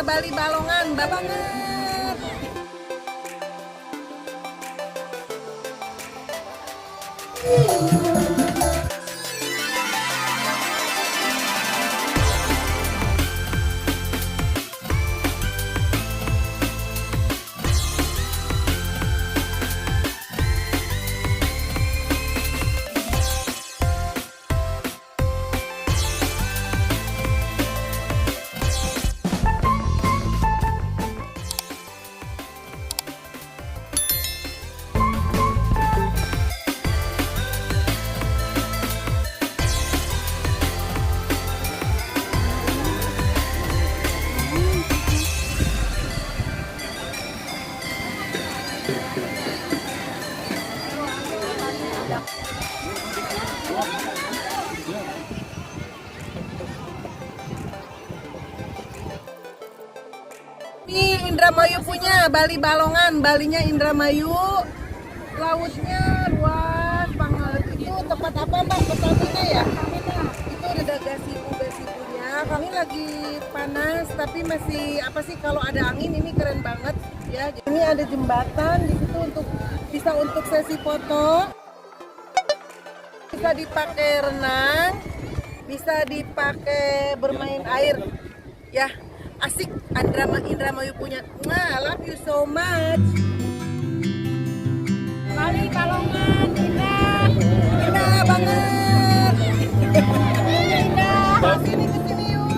Bali Balongan banget. Ini Indramayu punya Bali Balongan, Balinya Indramayu. Lautnya luas banget. Itu tempat apa Mbak? Pertamina ya? Itu ada gazebo-gazebonya. Kami lagi panas tapi masih apa sih, kalau ada angin ini keren banget ya. Ini ada jembatan di situ bisa untuk sesi foto. Bisa dipakai renang, bisa dipakai bermain air. Ya. Asik, Indramayu punya. Nah, I love you so much. Bali Balongan, indah. Indah banget. Indah. Kesini yuk.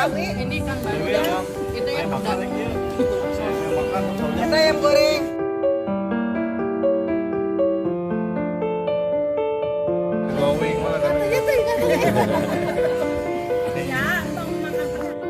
Ini kan bandeng, itu yang makan. Kita yang goreng. Going malah kan. Ya, tong makan bersama.